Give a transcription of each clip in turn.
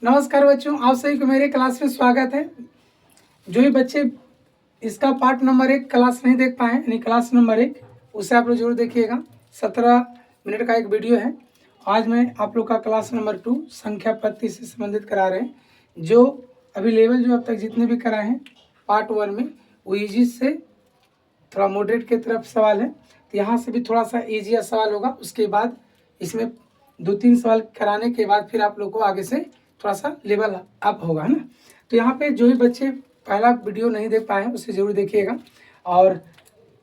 नमस्कार बच्चों, आप सभी को मेरे क्लास में स्वागत है। जो भी बच्चे इसका पार्ट नंबर 1 क्लास नहीं देख पाए यानी क्लास नंबर 1, उसे आप लोग जरूर देखिएगा। 17 मिनट का एक वीडियो है। आज मैं आप लोग का क्लास नंबर 2 संख्या पत्ती से संबंधित करा रहे हैं। जो अभी लेवल जो अब तक जितने भी कराए हैं पार्ट 1 में, वो ईजी से थोड़ा मॉडरेट की तरफ सवाल है। तो यहाँ से भी थोड़ा सा ईजिया सवाल होगा। उसके बाद इसमें 2-3 सवाल कराने के बाद फिर आप लोग को आगे से थोड़ा सा लेवल अप होगा, है ना। तो यहाँ पे जो भी बच्चे पहला वीडियो नहीं देख पाए हैं उसे ज़रूर देखिएगा, और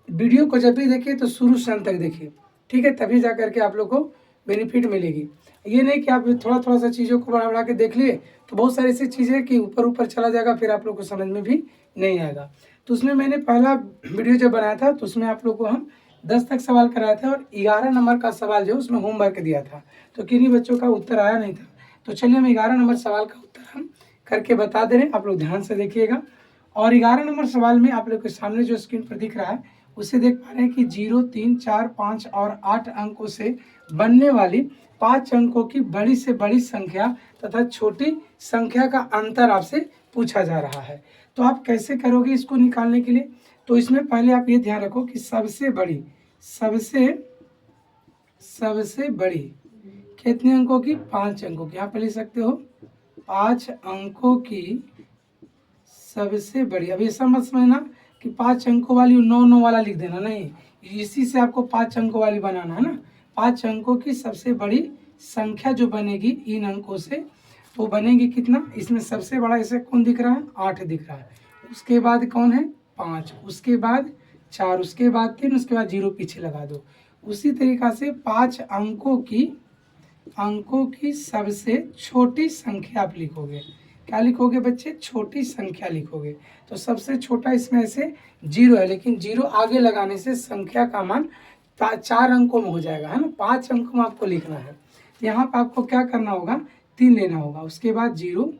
वीडियो को जब भी देखिए तो शुरू से अंत तक देखिए, ठीक है। तभी जा करके आप लोग को बेनिफिट मिलेगी। ये नहीं कि आप थोड़ा थोड़ा सा चीज़ों को बढ़ा बढ़ा के देख लिए तो बहुत सारी ऐसी चीज़ें कि ऊपर ऊपर चला जाएगा, फिर आप लोग को समझ में भी नहीं आएगा। तो उसमें मैंने पहला वीडियो जब बनाया था तो उसमें आप लोग को हम 10 तक सवाल कराया था, और 11 नंबर का सवाल जो उसमें होमवर्क दिया था, तो किन्हीं बच्चों का उत्तर आया नहीं था। तो चलिए हम 11 नंबर सवाल का उत्तर हम करके बता दे रहे हैं, आप लोग ध्यान से देखिएगा। और 11 नंबर सवाल में आप लोग के सामने जो स्क्रीन पर दिख रहा है उसे देख पा रहे हैं कि 0, 3, 4, 5 और 8 अंकों से बनने वाली 5 अंकों की बड़ी से बड़ी संख्या तथा छोटी संख्या का अंतर आपसे पूछा जा रहा है। तो आप कैसे करोगे इसको निकालने के लिए? तो इसमें पहले आप ये ध्यान रखो कि सबसे बड़ी कितने अंकों की? 5 अंकों की। यहाँ पे लिख सकते हो 5 अंकों की सबसे बड़ी। अब ऐसा मत समझना कि 5 अंकों वाली 9 वाला लिख देना, नहीं, इसी से आपको 5 अंकों वाली बनाना है ना। 5 अंकों की सबसे बड़ी संख्या जो बनेगी इन अंकों से, तो बनेगी कितना? इसमें सबसे बड़ा इसे कौन दिख रहा है? 8 दिख रहा है। उसके बाद कौन है? 5, उसके बाद 4, उसके बाद 3, उसके बाद 0 पीछे लगा दो। उसी तरीका से 5 अंकों की सबसे छोटी संख्या आप लिखोगे। क्या लिखोगे बच्चे? छोटी संख्या लिखोगे। तो सबसे छोटा इसमें से 0 है, लेकिन 0 आगे लगाने से संख्या का मान 4 अंकों में हो जाएगा, है ना। 5 अंकों में आपको लिखना है। तो यहाँ पर आपको क्या करना होगा? 3 लेना होगा, उसके बाद 0,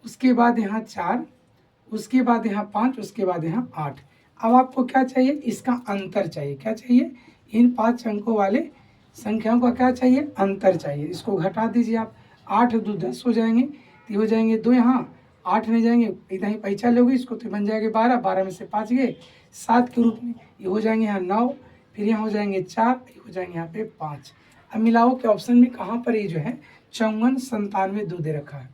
उसके बाद यहाँ 4, उसके बाद यहाँ 5, उसके बाद यहाँ 8। अब आपको क्या चाहिए? इसका अंतर चाहिए। क्या चाहिए? इन 5 अंकों वाले संख्याओं का क्या चाहिए? अंतर चाहिए। इसको घटा दीजिए आप। 8 2 10 हो जाएंगे, तो हो जाएंगे 2, यहाँ 8 नहीं जाएंगे, इतना ही पैसा लोगे इसको, तो बन जाएंगे 12, 12 में से 5 गए 7 के रूप में। ये हो जाएंगे यहाँ 9, फिर यहाँ हो जाएंगे 4, ये हो जाएंगे यहाँ पे 5। अब मिलाओ के ऑप्शन में कहाँ पर ये जो है 54 97 2 दे रखा है।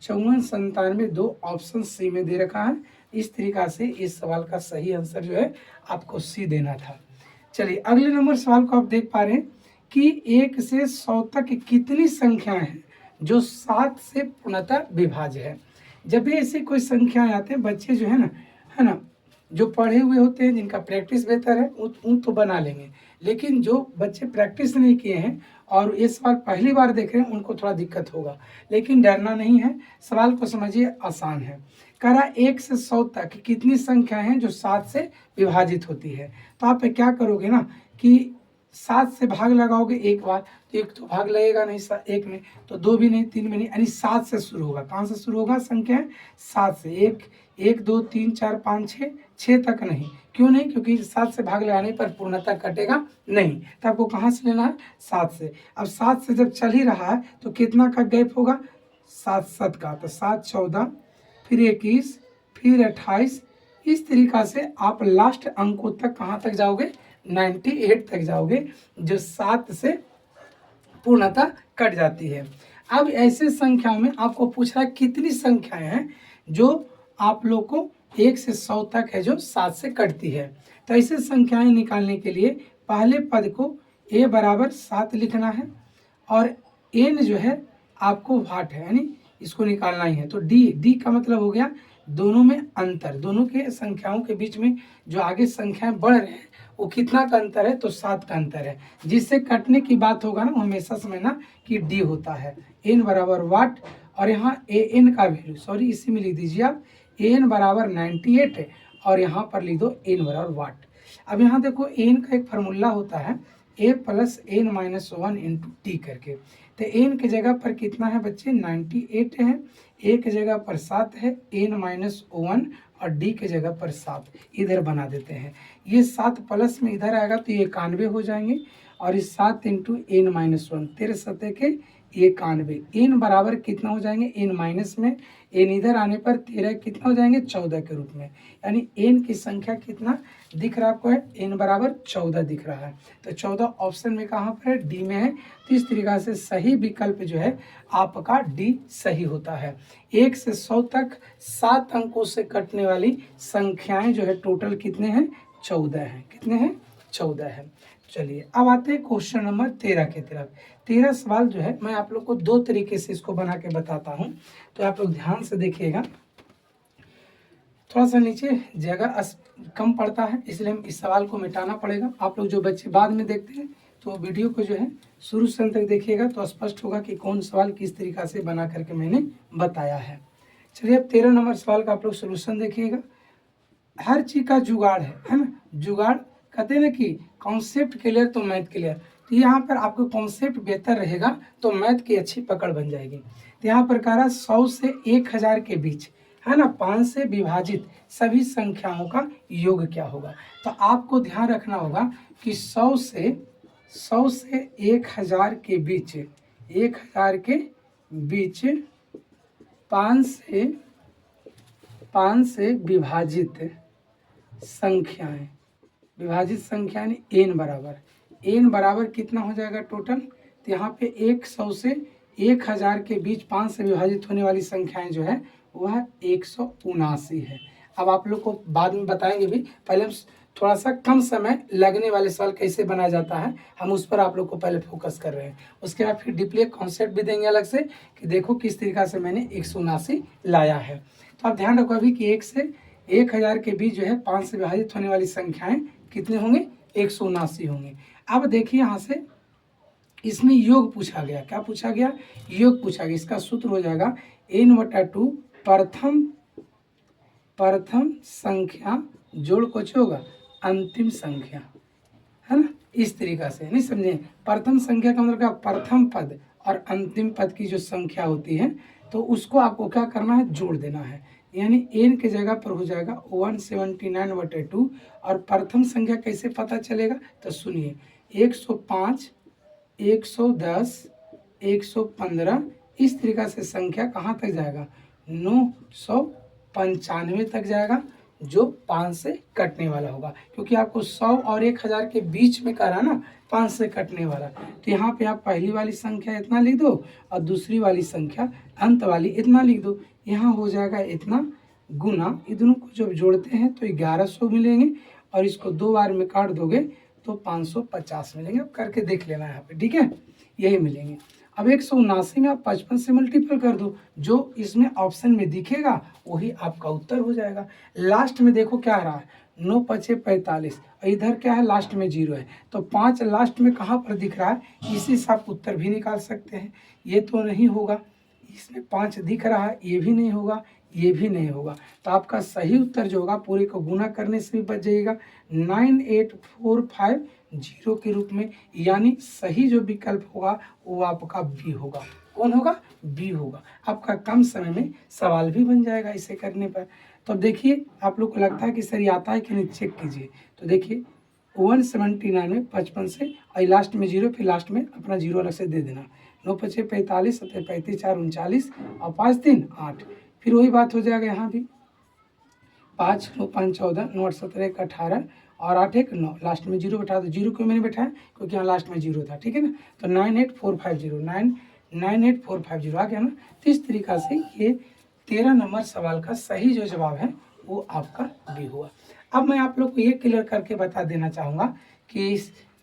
54 97 2 ऑप्शन सी में दे रखा है। इस तरीका से इस सवाल का सही आंसर जो है आपको सी देना था। चलिए अगले नंबर सवाल को आप देख पा रहे हैं कि 1 से 100 तक कितनी संख्याएं हैं जो 7 से पूर्णतः विभाज्य है। जब भी ऐसी कोई संख्याएं आते हैं, बच्चे जो है ना, जो पढ़े हुए होते हैं, जिनका प्रैक्टिस बेहतर है, उन तो बना लेंगे। लेकिन जो बच्चे प्रैक्टिस नहीं किए हैं और ये सवाल पहली बार देख रहे हैं, उनको थोड़ा दिक्कत होगा। लेकिन डरना नहीं है, सवाल को समझिए, आसान है। कह रहा 1 से 100 तक कितनी संख्या हैं जो 7 से विभाजित होती है। तो आप क्या करोगे ना कि 7 से भाग लगाओगे एक बार, तो एक तो भाग लगेगा नहीं 1 में, तो 2 भी नहीं, 3 भी नहीं, यानी 7 से शुरू होगा। कहाँ से शुरू होगा? संख्या 7 से। 1 2 3 4 5 6 तक नहीं। क्यों नहीं? क्योंकि 7 से भाग लगाने पर पूर्णतः कटेगा नहीं। तो आपको कहाँ से लेना है? 7 से। अब 7 से जब चल ही रहा है तो कितना का गैप होगा? 7 7 का, तो 7 14, फिर 21, फिर 28। इस तरीका से आप लास्ट अंकों तक कहाँ तक जाओगे? 98 तक जाओगे, जो 7 से पूर्णतः कट जाती है। अब ऐसे संख्या में आपको पूछ रहा है कितनी संख्याएं हैं जो आप लोग को 1 से 100 तक है जो 7 से कटती है। तो ऐसे संख्याएं निकालने के लिए पहले पद को a बराबर 7 लिखना है, और n जो है आपको वाट है, यानी इसको निकालना ही है। तो d का मतलब हो गया दोनों में अंतर, दोनों के संख्याओं के बीच में जो आगे संख्याएं बढ़ रहे हैं वो कितना का अंतर है? तो 7 का अंतर है। जिससे कटने की बात होगा ना, हमेशा समझना कि d होता है n बराबर वाट, और यहाँ an का वैल्यू, सॉरी इसी में लिख दीजिए आप, an बराबर 98 है, और यहाँ पर लिख दो n बराबर वाट। अब यहाँ देखो n का एक फार्मूला होता है a plus n minus 1 into T करके। तो n की जगह पर कितना है बच्चे? 98 है, a की जगह पर 7 है, n माइनस 1, और d की जगह पर 7 इधर बना देते हैं। ये 7 प्लस में इधर आएगा तो ये 91 हो जाएंगे, और इस 7 इंटू n माइनस 1, 13 7 के 91। एन बराबर कितना हो जाएंगे, एन माइनस में, एन इधर आने पर 13 कितना हो जाएंगे, 14 के रूप में। यानी एन की संख्या कितना दिख रहा है आपको, है एन बराबर 14 दिख रहा है। तो 14 ऑप्शन में कहाँ पर है, डी में है। तो इस तरीका से सही विकल्प जो है आपका डी सही होता है। 1 से 100 तक 7 अंकों से कटने वाली संख्याएं जो है टोटल कितने हैं, 14 हैं। कितने हैं, 14 है। चलिए अब आते हैं क्वेश्चन नंबर 13 की तरफ। 13 सवाल जो है मैं आप लोग को दो तरीके से इसको बना के बताता हूँ, तो आप लोग ध्यान से देखिएगा। थोड़ा सा नीचे जगह कम पड़ता है, इसलिए हम इस सवाल को मिटाना पड़ेगा। आप लोग जो बच्चे बाद में देखते हैं तो वीडियो को जो है शुरू से अंत तक देखिएगा, तो स्पष्ट होगा कि कौन सवाल किस तरीका से बना करके मैंने बताया है। चलिए अब 13 नंबर सवाल का आप लोग सोल्यूशन देखिएगा। हर चीज का जुगाड़ है ना, जुगाड़ कहते हैं ना कि कॉन्सेप्ट क्लियर तो मैथ क्लियर। तो यहाँ पर आपको कॉन्सेप्ट बेहतर रहेगा तो मैथ की अच्छी पकड़ बन जाएगी। तो यहाँ पर कह रहा 100 से 1000 के बीच है ना 5 से विभाजित सभी संख्याओं का योग क्या होगा। तो आपको ध्यान रखना होगा कि 100 से 1000 के बीच, 1000 के बीच 5 से विभाजित संख्याएं, विभाजित संख्या एन बराबर कितना हो जाएगा टोटल। तो यहाँ पे 100 से 1000 के बीच 5 से विभाजित होने वाली संख्याएं जो है वह 179 है। अब आप लोग को बाद में बताएंगे भी, पहले हम थोड़ा सा कम समय लगने वाले सवाल कैसे बनाया जाता है हम उस पर आप लोग को पहले फोकस कर रहे हैं। उसके बाद फिर डीपली कॉन्सेप्ट भी देंगे अलग से कि देखो किस तरीका से मैंने 179 लाया है। तो आप ध्यान रखो अभी कि 1 से 1000 के बीच जो है 5 से विभाजित होने वाली संख्याएं कितने होंगे, 179 होंगे। अब देखिए यहाँ से इसमें योग पूछा गया, क्या पूछा गया, योग पूछा गया। इसका सूत्र हो जाएगा n/2 प्रथम संख्या जोड़ कुछ होगा अंतिम संख्या, है ना। इस तरीका से नहीं समझे, प्रथम संख्या का मतलब क्या, प्रथम पद और अंतिम पद की जो संख्या होती है तो उसको आपको क्या करना है, जोड़ देना है। यानी एन के जगह पर हो जाएगा 179/2। और प्रथम संख्या कैसे पता चलेगा, तो सुनिए 105, 110, 115 इस तरीका से संख्या कहाँ तक जाएगा, 995 तक जाएगा, जो 5 से कटने वाला होगा। क्योंकि आपको 100 और 1000 के बीच में करा ना 5 से कटने वाला, तो यहाँ पे आप पहली वाली संख्या इतना लिख दो और दूसरी वाली संख्या अंत वाली इतना लिख दो। यहाँ हो जाएगा इतना गुना, इन दोनों को जब जोड़ते हैं तो 1100 मिलेंगे और इसको 2 बार में काट दोगे तो 550 मिलेंगे। अब करके देख लेना यहाँ पे, ठीक है, यही मिलेंगे। अब 179 में आप 55 से मल्टीपल कर दो, जो इसमें ऑप्शन में दिखेगा वही आपका उत्तर हो जाएगा। लास्ट में देखो क्या रहा है, 9 5 45, इधर क्या है, लास्ट में 0 है, तो 5 लास्ट में कहाँ पर दिख रहा है, इसी से आप उत्तर भी निकाल सकते हैं। ये तो नहीं होगा, इसमें 5 दिख रहा है, ये भी नहीं होगा, ये भी नहीं होगा। तो आपका सही उत्तर जो होगा पूरे को गुना करने से भी बच जाएगा 98,450 के रूप में। यानी सही जो विकल्प होगा वो आपका बी होगा। कौन होगा, बी होगा। आपका कम समय में सवाल भी बन जाएगा इसे करने पर। तो देखिए आप लोग को लगता है कि सर ये आता है कि नहीं, चेक कीजिए। तो देखिए 179 में 55 से और लास्ट में 0, फिर लास्ट में अपना 0 अलग से दे देना। 9 5 45, 7 35 4 39 और 5 3 8। फिर वही बात हो जाएगा यहाँ भी, 5 9 5 14, 9 8 17 1 18 और 8 1 9, लास्ट में 0 बैठा दो। 0 क्यों मैंने बैठाया, क्योंकि यहाँ लास्ट में 0 था, ठीक है ना। तो 98450 आ गया ना। तो इस तरीका से ये 13 नंबर सवाल का सही जो जवाब है वो आपका बी हुआ। अब मैं आप लोग को ये क्लियर करके बता देना चाहूँगा कि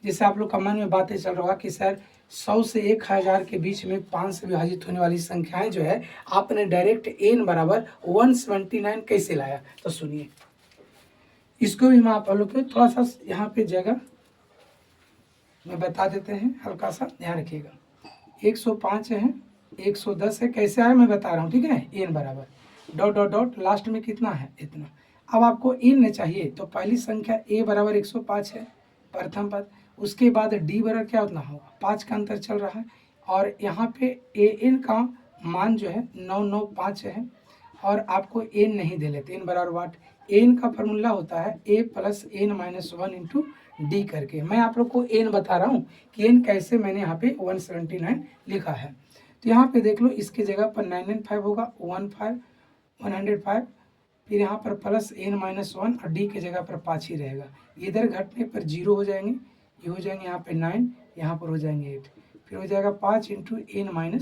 जैसे आप लोग का मन में बातें चल रहा कि सर 100 से 1000 के बीच में 5 से विभाजित होने वाली संख्याएं जो है आपने डायरेक्ट n बराबर 179 कैसे लाया। तो सुनिए, इसको भी हम आप लोग को थोड़ा सा यहाँ पे जगह में बता देते हैं, हल्का सा ध्यान रखिएगा। 105 है, 110 है, कैसे आया मैं बता रहा हूँ, ठीक है। n बराबर डॉट डॉट डॉट लास्ट में कितना है, इतना। अब आपको n चाहिए तो पहली संख्या a बराबर 105 है प्रथम पद, उसके बाद d बराबर क्या उतना होगा, 5 का अंतर चल रहा है, और यहाँ पे an का मान जो है 995 है, और आपको n नहीं दे लेते। n बराबर वाट, n का फॉर्मूला होता है a plus n minus 1 into D करके। मैं आप लोग को n बता रहा हूँ कि n कैसे मैंने यहाँ पे 179 लिखा है। तो यहाँ पे देख लो, इसके जगह पर 995 होगा, 105, फिर यहाँ पर प्लस n-1 और d के जगह पर 5 ही रहेगा। इधर घटने पर 0 हो जाएंगे, ये हो जाएंगे यहाँ पे 9, यहाँ पर हो जाएंगे 8, फिर हो जाएगा 5 इंटू n-1,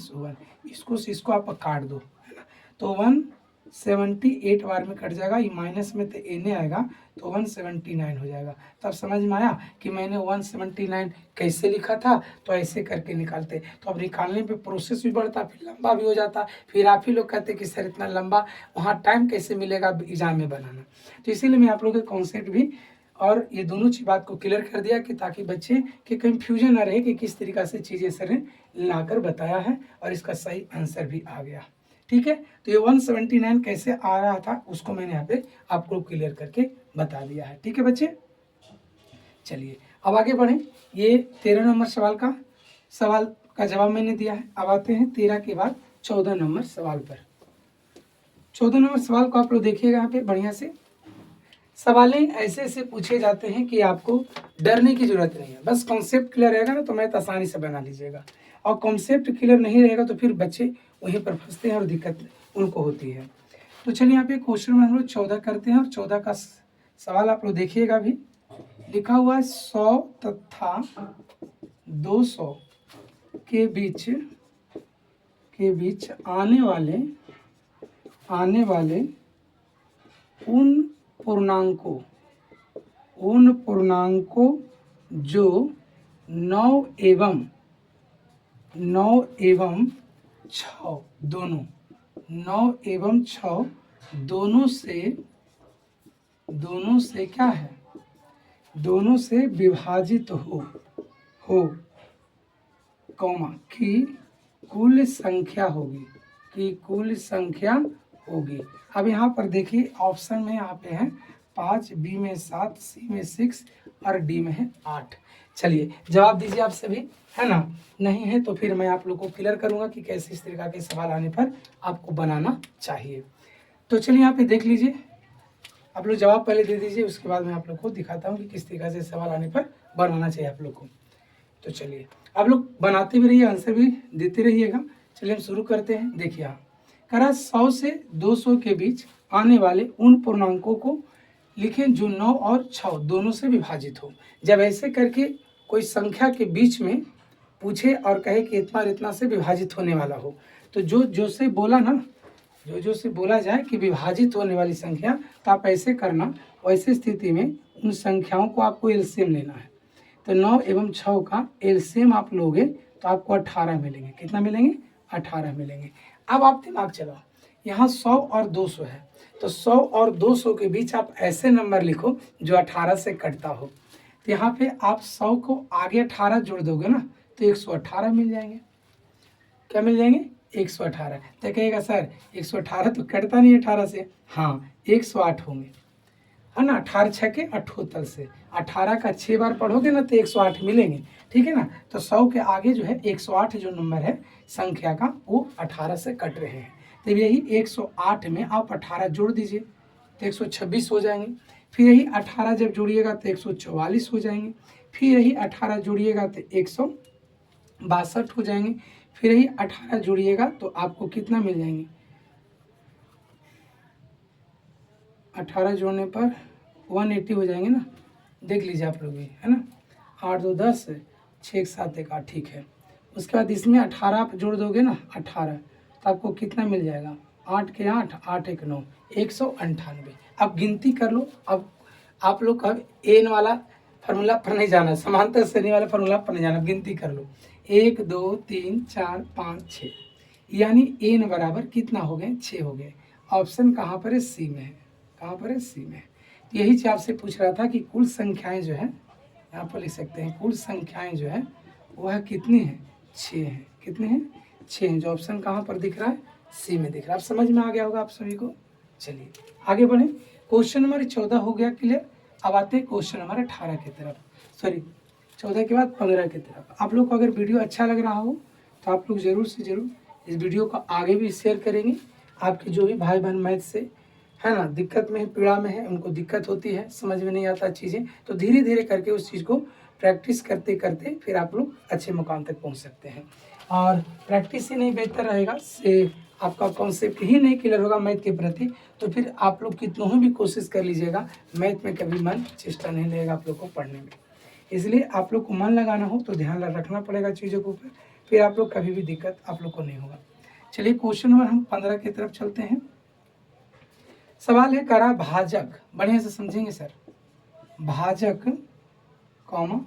इसको आप काट दो, है ना। तो 178 बार में कट जाएगा, ये माइनस में तो n आएगा तो 179 हो जाएगा। तब समझ में आया कि मैंने 179 कैसे लिखा था, तो ऐसे करके निकालते। तो अब निकालने पे प्रोसेस भी बढ़ता, फिर लंबा भी हो जाता, फिर आप ही लोग कहते कि सर इतना लंबा वहाँ टाइम कैसे मिलेगा एग्जाम में बनाना। तो इसीलिए मैं आप लोगों के कॉन्सेप्ट भी और ये दोनों चीज बात को क्लियर कर दिया कि ताकि बच्चे के कंफ्यूजन ना रहे कि किस तरीका से चीज़ें सर ने लाकर बताया है और इसका सही आंसर भी आ गया। ठीक है, तो ये 179 कैसे आ रहा था उसको मैंने यहाँ पे आपको क्लियर करके बता दिया है। ठीक है बच्चे, चलिए अब आगे बढ़ें। ये 13 नंबर सवाल का जवाब मैंने दिया है। अब आते हैं 13 के बाद 14 नंबर सवाल पर। 14 नंबर सवाल को आप लोग देखिएगा यहाँ पे बढ़िया से। सवालें ऐसे ऐसे पूछे जाते हैं कि आपको डरने की जरूरत नहीं है, बस कॉन्सेप्ट क्लियर रहेगा ना तो मैथ आसानी से बना लीजिएगा, और कॉन्सेप्ट क्लियर नहीं रहेगा तो फिर बच्चे वहीं पर फंसते हैं और दिक्कत उनको होती है। तो चलिए यहाँ पे क्वेश्चन में हम लोग 14 करते हैं और 14 का सवाल आप लोग देखिएगा भी। लिखा हुआ है 100 तथा 200 के बीच आने वाले उन पूर्णांकों जो 9 एवं 6 दोनों से क्या है, दोनों से विभाजित हो कौमा की कुल संख्या होगी। अब यहाँ पर देखिए ऑप्शन में यहाँ पे है 5, बी में 7, सी में 6 और डी में है 8। चलिए जवाब दीजिए आप सभी, है ना। नहीं है तो फिर मैं आप लोग को क्लियर करूंगा कि कैसे इस तरीका के सवाल आने पर आपको बनाना चाहिए। तो चलिए यहाँ पे देख लीजिए, आप लोग जवाब पहले दे दीजिए, उसके बाद मैं आप लोग को दिखाता हूँ कि किस तरीका से सवाल आने पर बनाना चाहिए आप लोग को। तो चलिए आप लोग बनाते भी रहिए, आंसर भी देते रहिएगा। चलिए हम शुरू करते हैं। देखिए आप करा 100 से 200 के बीच आने वाले उन पूर्णांकों को लिखें जो 9 और 6 दोनों से विभाजित हो। जब ऐसे करके कोई संख्या के बीच में पूछे और कहे कि इतना और इतना से विभाजित होने वाला हो, तो जो से बोला ना, जो से बोला जाए कि विभाजित होने वाली संख्या, तो आप ऐसे करना। वैसे स्थिति में उन संख्याओं को आपको एलसीएम लेना है। तो 9 एवं 6 का एलसीएम आप लोगे तो आपको 18 मिलेंगे। कितना मिलेंगे? 18 मिलेंगे। अब आप दिमाग चलाओ, यहाँ 100 और 200 है, तो 100 और 200 के बीच आप ऐसे नंबर लिखो जो 18 से कटता हो। तो यहाँ पे आप 100 को आगे 18 जोड़ दोगे ना तो 118 मिल जाएंगे। क्या मिल जाएंगे? 118। तो कहेगा सर 118 तो कटता नहीं 18 से। हाँ 108 होंगे, है ना। 18 छके 78 से 18 का 6 बार पढ़ोगे ना तो 108 मिलेंगे। ठीक है ना। तो 100 के आगे जो है 108 जो नंबर है संख्या का, वो 18 से कट रहे हैं। तो यही 108 में आप 18 जोड़ दीजिए तो 126 हो जाएंगे। फिर यही 18 जब जोड़िएगा तो 144 हो जाएंगे। फिर यही 18 जोड़िएगा तो 162 हो जाएंगे। फिर यही 18 जोड़िएगा तो आपको कितना मिल जाएंगे? 18 जोड़ने पर 180 हो जाएंगे ना। देख लीजिए आप लोग भी, है ना। 8 2 10, 6 7 1 8, ठीक है। उसके बाद इसमें 18 आप जोड़ दोगे ना, 18, तो आपको कितना मिल जाएगा? 8 के 8, 8 1 9, 198। अब गिनती कर लो। अब आप लोग का एन वाला फार्मूला पर नहीं जाना, समांतर श्रेणी वाला फार्मूला पर नहीं जाना, गिनती कर लो। 1 2 3 4 5 6, यानी एन बराबर कितना हो गए? 6 हो गए। ऑप्शन कहाँ पर है? सी में है। कहाँ पर है? सी में है। तो यही चीज आपसे पूछ रहा था कि कुल संख्याएं जो है, यहाँ पर लिख सकते हैं, कुल संख्याएं जो है वह कितनी है? 6 हैं। कितने हैं? 6 हैं। जो ऑप्शन कहाँ पर दिख रहा है? सी में दिख रहा है। आप समझ में आ गया होगा आप सभी को। चलिए आगे बढ़े। क्वेश्चन नंबर 14 हो गया क्लियर। अब आते हैं क्वेश्चन नंबर 18 की तरफ, सॉरी 14 के बाद 15 की तरफ। आप लोग को अगर वीडियो अच्छा लग रहा हो तो आप लोग ज़रूर से ज़रूर इस वीडियो को आगे भी शेयर करेंगे। आपके जो भी भाई बहन मैथ से, है ना, दिक्कत में है, पीड़ा में है, उनको दिक्कत होती है, समझ में नहीं आता चीज़ें, तो धीरे धीरे करके उस चीज़ को प्रैक्टिस करते करते फिर आप लोग अच्छे मुकाम तक पहुंच सकते हैं। और प्रैक्टिस ही नहीं बेहतर रहेगा से आपका कॉन्सेप्ट ही नहीं क्लियर होगा मैथ के प्रति, तो फिर आप लोग कितनों ही भी कोशिश कर लीजिएगा, मैथ में कभी मन चेष्टा नहीं लगेगा आप लोग को पढ़ने में। इसलिए आप लोग को मन लगाना हो तो ध्यान रखना पड़ेगा चीज़ों के ऊपर, फिर आप लोग कभी भी दिक्कत आप लोग को नहीं होगा। चलिए क्वेश्चन नंबर हम 15 की तरफ चलते हैं। सवाल है करा भाजक, बढ़िया से समझेंगे सर। भाजक कॉमा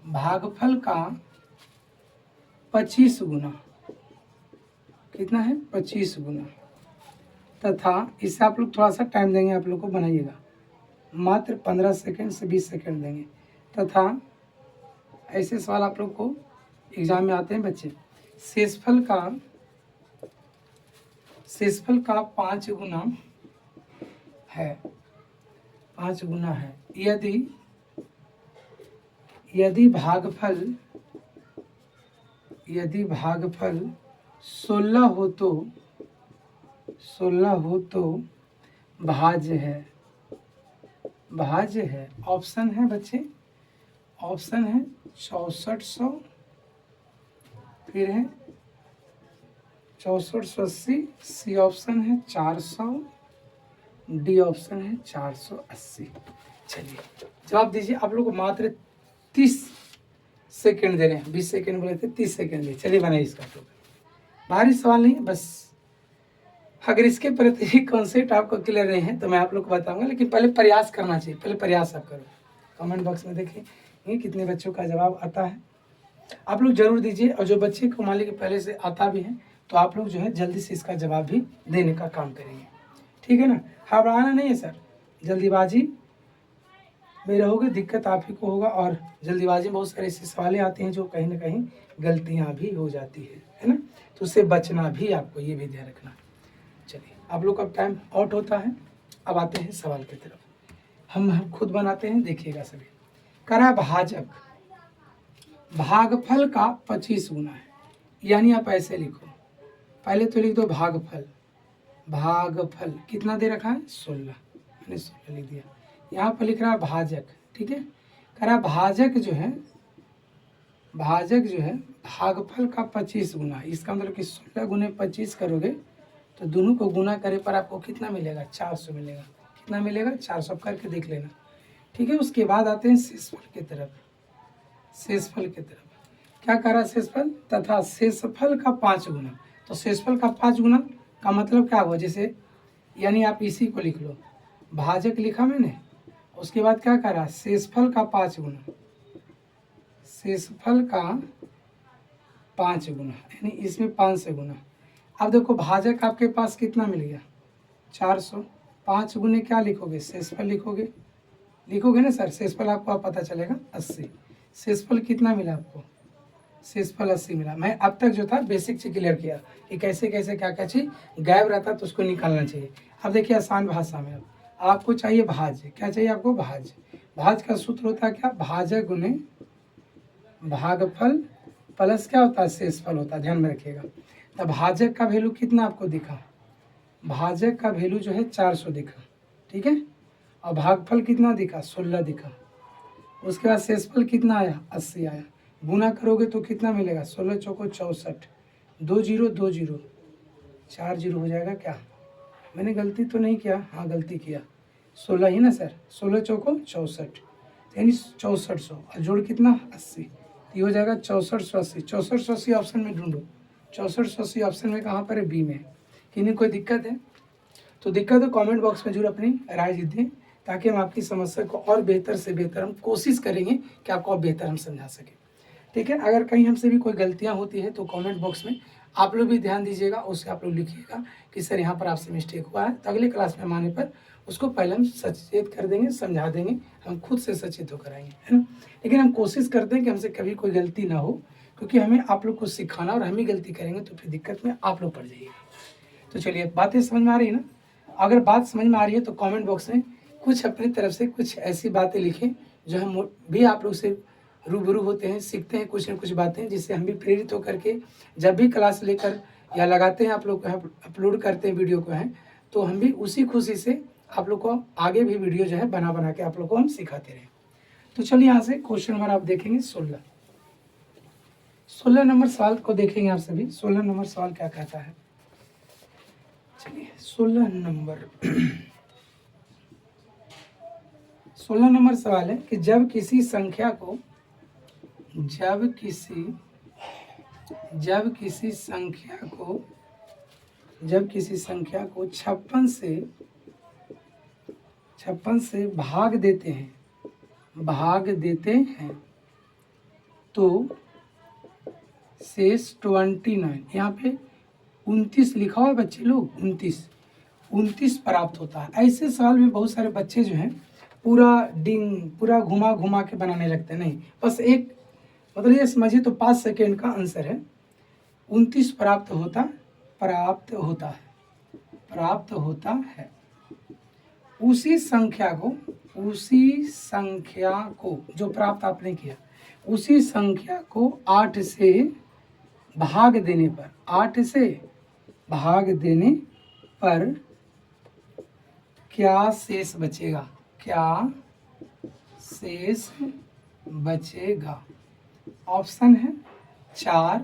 भागफल का 25 गुना, कितना है 25 गुना, तथा इससे आप लोग थोड़ा सा टाइम देंगे, आप लोग को बनाइएगा, मात्र 15 सेकंड से 20 सेकंड देंगे। तथा ऐसे सवाल आप लोग को एग्जाम में आते हैं बच्चे। शेषफल का 5 गुना है, 5 गुना है। यदि भागफल 16 हो तो भाज्य है। ऑप्शन है बच्चे, ऑप्शन है 6400, फिर है 6480, सी ऑप्शन है 400, डी ऑप्शन है 480। चलिए जवाब दीजिए। आप लोग को मात्र 30 सेकंड दे रहे हैं, 20 सेकंड बोले थे, 30 सेकंड दे। चलिए बनाइए इसका। तो भारी सवाल नहीं, बस अगर इसके प्रति कॉन्सेप्ट आपको क्लियर नहीं है तो मैं आप लोग को बताऊंगा, लेकिन पहले प्रयास करना चाहिए। पहले प्रयास आप करो। कमेंट बॉक्स में देखिए कितने बच्चों का जवाब आता है, आप लोग जरूर दीजिए। और जो बच्चे को मान लीजिए पहले से आता भी है तो आप लोग जो है जल्दी से इसका जवाब भी देने का काम करेंगे, ठीक है ना। घबराना नहीं है सर, जल्दीबाजी में रहोगे दिक्कत आप ही को होगा, और जल्दीबाजी में बहुत सारे ऐसे सवाल आते हैं जो कहीं ना कहीं गलतियां भी हो जाती है ना, तो उससे बचना भी आपको ये भी ध्यान रखना। चलिए आप लोग का टाइम आउट होता है, अब आते हैं सवाल की तरफ। हम खुद बनाते हैं, देखिएगा सभी। करा भाजक भागफल का 25 गुना है, यानी आप ऐसे लिखो, पहले तो लिख दो भागफल कितना दे रखा है 16, मैंने 16 लिख दिया। यहाँ पर लिख रहा है भाजक, ठीक है। करा भाजक जो है भागफल का 25 गुना, इसका मतलब कि 16 गुने 25 करोगे तो दोनों को गुना करे पर आपको कितना मिलेगा 400 मिलेगा। कितना मिलेगा 400 करके देख लेना, ठीक है। उसके बाद आते हैं शेषफल की तरफ। शेषफल की तरफ क्या करा शेषफल, तथा शेषफल का 5 गुना। तो शेषफल का 5 गुना का मतलब क्या हुआ, जैसे यानी आप इसी को लिख लो, भाजक लिखा मैंने, उसके बाद क्या करा शेषफल का 5 गुना, शेषफल का 5 गुना, यानी इसमें 5 से गुना। अब देखो भाजक आपके पास कितना मिल गया 400, 5 गुने क्या लिखोगे शेषफल लिखोगे ना सर। शेषफल आपको पता चलेगा 80। शेषफल कितना मिला आपको, शेषफल 80 मिला। मैं अब तक जो था बेसिक चीज क्लियर किया कि कैसे कैसे क्या क्या चीज गायब रहता तो उसको निकालना चाहिए। अब देखिए आसान भाषा में, अब आपको चाहिए भाज्य, क्या चाहिए आपको भाज्य का सूत्र होता है क्या, भाजक गुने भागफल प्लस क्या होता है शेषफल होता है, ध्यान में रखिएगा। तब भाजक का वैल्यू कितना आपको दिखा, भाजक का वैल्यू जो है 400 दिखा, ठीक है। और भागफल कितना दिखा 16 दिखा। उसके बाद शेषफल कितना आया 80 आया। गुना करोगे तो कितना मिलेगा 16 चौको 64, 2 0 2 0 4 0 हो जाएगा। क्या मैंने गलती तो नहीं किया, हाँ गलती किया, 16 ही ना सर, 16 चौको 64 यानी 6400, और जोड़ कितना 80, ये हो जाएगा 6480। 6480 ऑप्शन में ढूंढो, 6480 ऑप्शन में कहाँ पर है, बी में। किन्हीं कोई दिक्कत है तो दिक्कत हो कमेंट बॉक्स में जरूर अपनी राय दें, ताकि हम आपकी समस्या को और बेहतर से बेहतर हम कोशिश करेंगे कि आपको और बेहतर हम समझा सकें, ठीक है। अगर कहीं हमसे भी कोई गलतियां होती है तो कमेंट बॉक्स में आप लोग भी ध्यान दीजिएगा, उससे आप लोग लिखिएगा कि सर यहाँ पर आपसे मिस्टेक हुआ है, तो अगले क्लास में हम आने पर उसको पहले हम सचेत कर देंगे, समझा देंगे, हम खुद से सचेत हो कराएंगे, है ना। लेकिन हम कोशिश करते हैं कि हमसे कभी कोई गलती ना हो, क्योंकि हमें आप लोग को सिखाना, और हम ही गलती करेंगे तो फिर दिक्कत में आप लोग पड़ जाइएगा। तो चलिए बातें समझ में आ रही है ना। अगर बात समझ में आ रही है तो कमेंट बॉक्स में कुछ अपनी तरफ से कुछ ऐसी बातें लिखें जो हम भी आप लोग से रूबरू होते हैं, सीखते हैं कुछ न कुछ बातें, जिससे हम भी प्रेरित होकर के जब भी क्लास लेकर या लगाते हैं आप लोग अपलोड करते हैं वीडियो को हैं, तो हम भी उसी खुशी से आप लोग को आगे भी वीडियो जो है बना के आप लोग को हम सिखाते रहें। तो चलिए यहाँ से क्वेश्चन नंबर आप देखेंगे 16। 16 नंबर सवाल को देखेंगे आप सभी। 16 नंबर सवाल क्या कहता है, चलिए 16 नंबर 16 नंबर सवाल है कि जब किसी संख्या को 56 से भाग देते हैं तो शेष 29, यहाँ पे 29 लिखा हुआ है बच्चे लोग, 29 प्राप्त होता है। ऐसे सवाल में बहुत सारे बच्चे जो हैं पूरा घुमा के बनाने लगते हैं। नहीं, बस एक मतलब ये समझिए तो 5 सेकेंड का आंसर है। 29 प्राप्त होता है। उसी संख्या को जो प्राप्त आपने किया, उसी संख्या को 8 से भाग देने पर क्या शेष बचेगा? ऑप्शन है 4,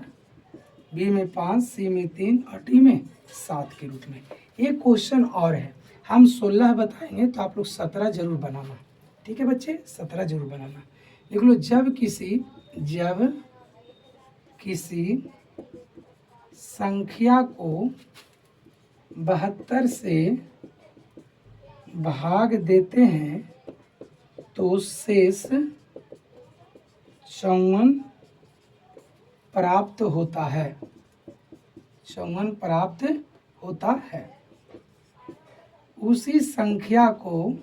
बी में 5, सी में 3 और डी में 7 के रूप में। एक क्वेश्चन और है, हम 16 बताएंगे तो आप लोग 17 जरूर बनाना, ठीक है बच्चे, 17 जरूर बनाना। लिख लो, जब किसी संख्या को 72 से भाग देते हैं तो शेष 54 प्राप्त होता है। उसी संख्या को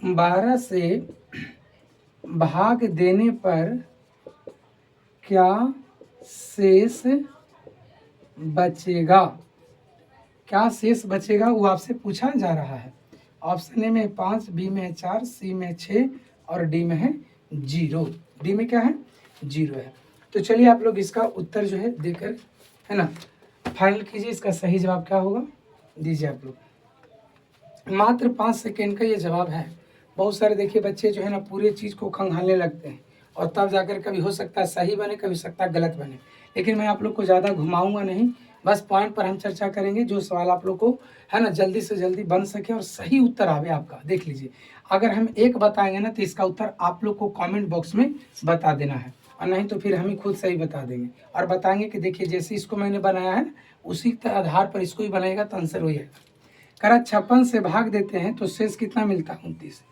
12 से भाग देने पर क्या शेष बचेगा? वो आपसे पूछा जा रहा है। ऑप्शन ए में 5, बी में 4, सी में 6 और डी में है 0। डी में क्या है? 0 है। तो चलिए आप लोग इसका उत्तर जो है देकर, है ना, फाइनल कीजिए। इसका सही जवाब क्या होगा, दीजिए आप लोग। मात्र 5 सेकेंड का ये जवाब है। बहुत सारे देखिए बच्चे जो है ना पूरे चीज़ को खंगालने लगते हैं और तब जाकर कभी हो सकता है सही बने, कभी सकता है गलत बने। लेकिन मैं आप लोग को ज़्यादा घुमाऊंगा नहीं, बस पॉइंट पर हम चर्चा करेंगे। जो सवाल आप लोग को है ना जल्दी से जल्दी बन सके और सही उत्तर आवे आपका। देख लीजिए, अगर हम एक बताएंगे ना तो इसका उत्तर आप लोग को कमेंट बॉक्स में बता देना है, और नहीं तो फिर हम ही खुद सही बता देंगे और बताएंगे कि देखिए जैसे इसको मैंने बनाया है उसी आधार पर इसको ही बनाएगा तो आंसर वही है। करा 56 से भाग देते हैं तो शेष कितना मिलता है? 29।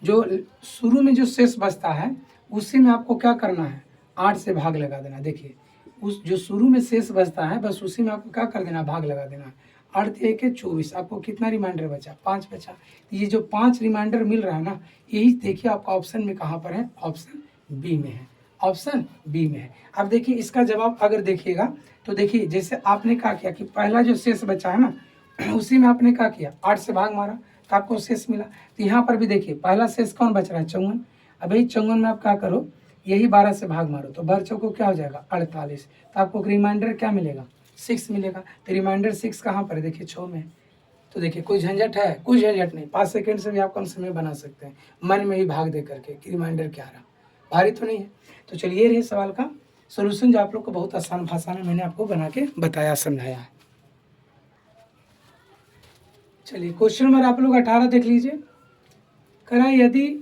जो शुरू में जो शेष बचता है उसी में आपको क्या करना है? 8 से भाग लगा देना। देखिए उस जो शुरू में शेष बचता है बस उसी में आपको क्या कर देना? भाग लगा देना। 8 1 है 24। आपको कितना रिमाइंडर बचा? 5 बचा। ये जो 5 रिमाइंडर मिल रहा है ना, यही देखिए आपका ऑप्शन में कहाँ पर है? ऑप्शन बी में है। ऑप्शन बी में है। अब देखिए इसका जवाब अगर देखिएगा तो देखिए जैसे आपने क्या किया कि पहला जो शेष बचा है ना उसी में आपने क्या किया? 8 से भाग मारा तो आपको शेष मिला। तो यहाँ पर भी देखिए पहला शेष कौन बच रहा है? 54। अब यही 54 में आप क्या करो, यही 12 से भाग मारो तो 12 चौको क्या हो जाएगा? 48। तो आपको रिमाइंडर क्या मिलेगा? 6 मिलेगा। तो रिमाइंडर 6 कहाँ पर है? देखिए 6 में। तो देखिए कोई झंझट है? कुछ झंझट नहीं। 5 सेकेंड से भी आप कम समय बना सकते हैं मन में ही भाग दे करके कि रिमाइंडर क्या रहा, भारी तो नहीं है। तो चलिए रही सवाल का सोल्यूशन जो आप लोग को बहुत आसान भाषा में मैंने आपको बना के बताया, समझाया है। चलिए क्वेश्चन नंबर आप लोग 18 देख लीजिए। करा यदि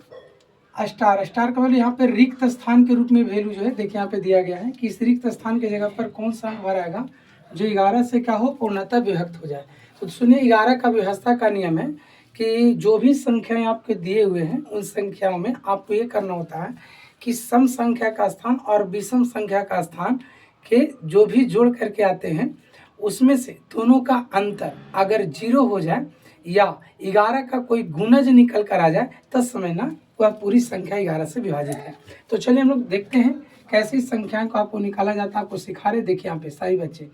स्टार का मतलब यहाँ पे रिक्त स्थान के रूप में वैल्यू जो है देखिए यहाँ पे दिया गया है कि इस रिक्त स्थान की जगह पर कौन सा नंबर आएगा जो 11 से क्या हो? पूर्णतः विभक्त हो जाए। तो सुनिए 11 का व्यवस्था का नियम है कि जो भी संख्याएं आपके दिए हुए हैं उन संख्याओं में आपको ये करना होता है कि सम संख्या का स्थान और विषम संख्या का स्थान के जो भी जोड़ करके आते हैं उसमें से दोनों का अंतर अगर 0 हो जाए या 11 का कोई गुणज निकल कर आ जाए तब समझना वह पूरी संख्या 11 से विभाजित है। तो चलिए हम लोग देखते हैं कैसी संख्याओं को आपको निकाला जाता है। आपको सिखा रहे, देखिए यहाँ पे सही बच्चे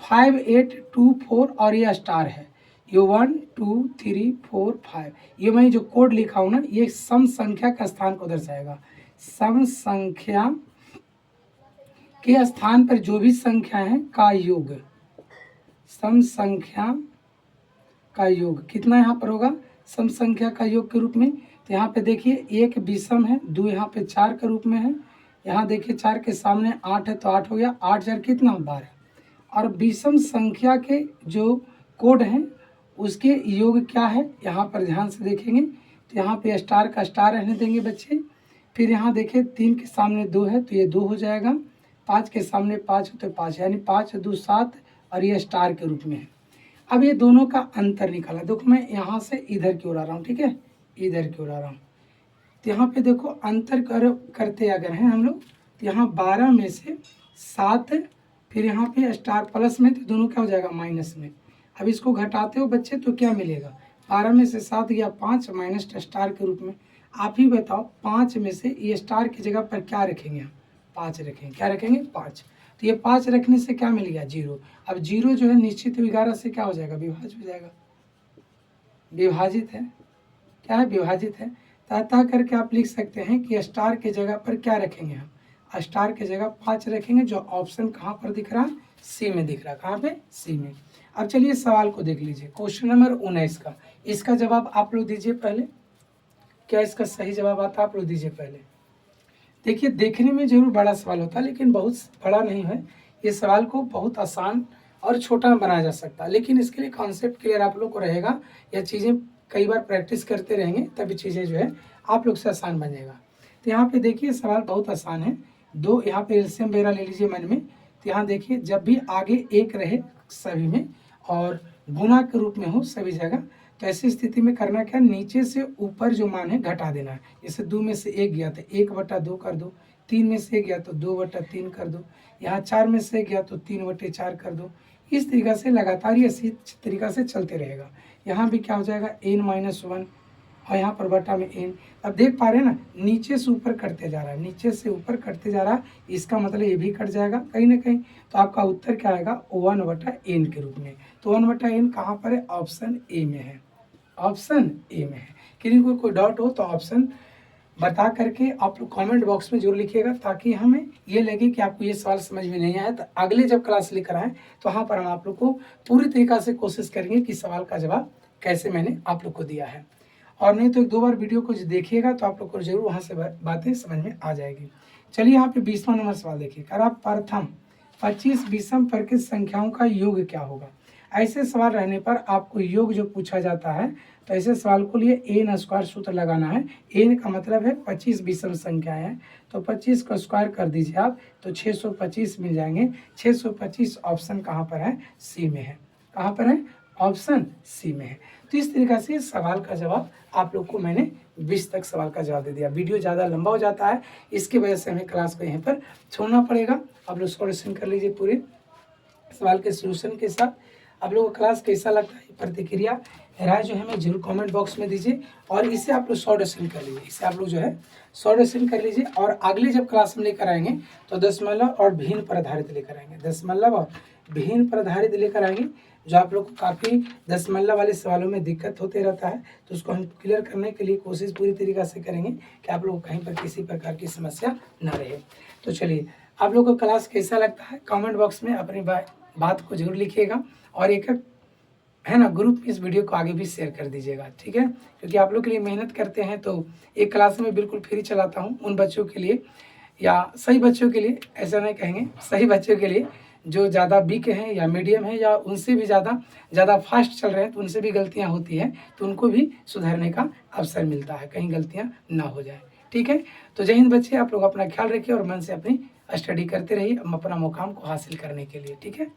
5 8 2 4 और ये स्टार है, ये 1 2 3 4 5। ये मैं जो कोड लिखा हूँ ना ये सम संख्या का स्थान को दर्शाएगा। सम संख्या के स्थान पर जो भी संख्या है का योग, सम संख्या का योग कितना यहाँ पर होगा? सम संख्या का योग के रूप में। तो यहाँ पे देखिए 1 विषम है, 2 यहाँ पे 4 के रूप में है यहाँ देखिए 4 के सामने 8 है तो 8 हो गया, 8 4 कितना 12। और विषम संख्या के जो कोड हैं उसके योग क्या है, यहाँ पर ध्यान से देखेंगे तो यहाँ पे स्टार का स्टार रहने देंगे बच्चे। फिर यहाँ देखिए 3 के सामने 2 है तो ये 2 हो जाएगा, 5 के सामने 5 है तो 5, यानी 5 2 7 और ये स्टार के रूप में है। अब ये दोनों का अंतर निकाला, देखो मैं यहाँ से इधर की ओर आ रहा हूँ, ठीक है, इधर की ओर आ रहा हूँ। तो यहाँ पे देखो अंतर करते अगर हैं हम लोग तो यहाँ 12 में से 7, फिर यहाँ पे स्टार प्लस में तो दोनों क्या हो जाएगा माइनस में। अब इसको घटाते हो बच्चे तो क्या मिलेगा, 12 में से 7 गया 5 माइनस स्टार के रूप में। आप ही बताओ 5 में से ये स्टार की जगह पर क्या रखेंगे हम, 5 रखेंगे, क्या रखेंगे 5। तो ये 5 रखने से क्या मिल गया 0। अब 0 जो है निश्चित 11 से क्या हो जाएगा विभाजित हो जाएगा, विभाजित है, क्या है विभाजित है। अतः करके आप लिख सकते हैं कि स्टार के जगह पर क्या रखेंगे हम, स्टार के जगह 5 रखेंगे, जो ऑप्शन कहाँ पर दिख रहा है सी में दिख रहा है, कहाँ पे सी में। अब चलिए सवाल को देख लीजिए, क्वेश्चन नंबर 19 का, इसका जवाब आप लोग दीजिए पहले, क्या इसका सही जवाब आता आप लोग दीजिए पहले। देखिए देखने में जरूर बड़ा सवाल होता है लेकिन बहुत बड़ा नहीं है, ये सवाल को बहुत आसान और छोटा बनाया जा सकता है, लेकिन इसके लिए कॉन्सेप्ट क्लियर आप लोग को रहेगा, या चीज़ें कई बार प्रैक्टिस करते रहेंगे तभी चीज़ें जो है आप लोग से आसान बन जाएगा। तो यहाँ पे देखिए सवाल बहुत आसान है, 2 यहाँ पे एलसीएम वगैरह ले लीजिए मन में। तो यहाँ देखिए जब भी आगे 1 रहे सभी में और गुना के रूप में हो सभी जगह, तो ऐसी स्थिति में करना क्या, नीचे से ऊपर जो मान है घटा देना है। जैसे 2 में से 1 गया तो 1/2 कर दो, 3 में से 1 गया तो 2/3 कर दो, यहाँ 4 में से 1 गया तो 3/4 कर दो। इस तरीक़ा से लगातार ये इसी तरीक़ा से चलते रहेगा। यहाँ भी क्या हो जाएगा n-1 और यहाँ पर बटा में n। अब देख पा रहे हैं ना, नीचे से ऊपर करते जा रहा है, नीचे से ऊपर करते जा रहा है, इसका मतलब ये भी कट जाएगा कहीं ना कहीं। तो आपका उत्तर क्या आएगा 1/n के रूप में। तो 1/n कहाँ पर है, ऑप्शन ए में है, ऑप्शन ए में है। किसी को कोई डाउट हो तो ऑप्शन बता करके आप लोग कमेंट बॉक्स में जरूर लिखिएगा, ताकि हमें ये लगे कि आपको ये सवाल समझ में नहीं आया, तो अगले जब क्लास लेकर आए तो वहाँ पर हम आप लोग को पूरी तरीक़ा से कोशिश करेंगे कि सवाल का जवाब कैसे मैंने आप लोग को दिया है। और नहीं तो 1-2 बार वीडियो को देखिएगा तो आप लोग को जरूर वहाँ से बातें समझ में आ जाएगी। चलिए यहाँ पे 20वां नंबर सवाल देखिए, करा प्रथम 25 विषम परिचित संख्याओं का योग क्या होगा। ऐसे सवाल रहने पर आपको योग जो पूछा जाता है तो ऐसे सवाल को लिए एन स्क्वायर सूत्र लगाना है। एन का मतलब है 25 विषम संख्याएं हैं, तो 25 का स्क्वायर कर दीजिए आप तो 625 मिल जाएंगे। 625 ऑप्शन कहाँ पर है, सी में है, कहाँ पर है, ऑप्शन सी में है। तो इस तरीक़ा से सवाल का जवाब आप लोग को मैंने 20 तक सवाल का जवाब दे दिया। वीडियो ज़्यादा लंबा हो जाता है, इसकी वजह से हमें क्लास को यहीं पर छोड़ना पड़ेगा। आप लोग सॉल्यूशन कर लीजिए पूरे सवाल के सोल्यूशन के साथ। आप लोगों को क्लास कैसा लगता है, प्रतिक्रिया राय जो है मैं जरूर कमेंट बॉक्स में दीजिए, और इसे आप लोग सॉल्यूशन कर लीजिए, इसे आप लोग जो है सॉल्यूशन कर लीजिए। और अगले जब क्लास में लेकर आएंगे तो दशमलव और भिन्न पर आधारित लेकर आएंगे, दशमलव और भिन्न पर आधारित लेकर आएंगे, जो आप लोग को काफ़ी दशमलव वाले सवालों में दिक्कत होते रहता है, तो उसको हम क्लियर करने के लिए कोशिश पूरी तरीक़ा से करेंगे कि आप लोग कहीं पर किसी प्रकार की समस्या ना रहे। तो चलिए आप लोग को क्लास कैसा लगता है कमेंट बॉक्स में अपनी बात को जरूर लिखिएगा, और एक है ना ग्रुप में इस वीडियो को आगे भी शेयर कर दीजिएगा, ठीक है, क्योंकि आप लोग के लिए मेहनत करते हैं। तो एक क्लास में बिल्कुल फ्री चलाता हूँ उन बच्चों के लिए, या सही बच्चों के लिए, ऐसा नहीं कहेंगे, सही बच्चों के लिए जो ज़्यादा वीक हैं या मीडियम है या उनसे भी ज़्यादा फास्ट चल रहे हैं, तो उनसे भी गलतियाँ होती हैं, तो उनको भी सुधारने का अवसर मिलता है, कहीं गलतियाँ ना हो जाए, ठीक है। तो जय हिंद बच्चे, आप लोग अपना ख्याल रखिए और मन से अपनी स्टडी करते रहिए अपना मुकाम को हासिल करने के लिए, ठीक है।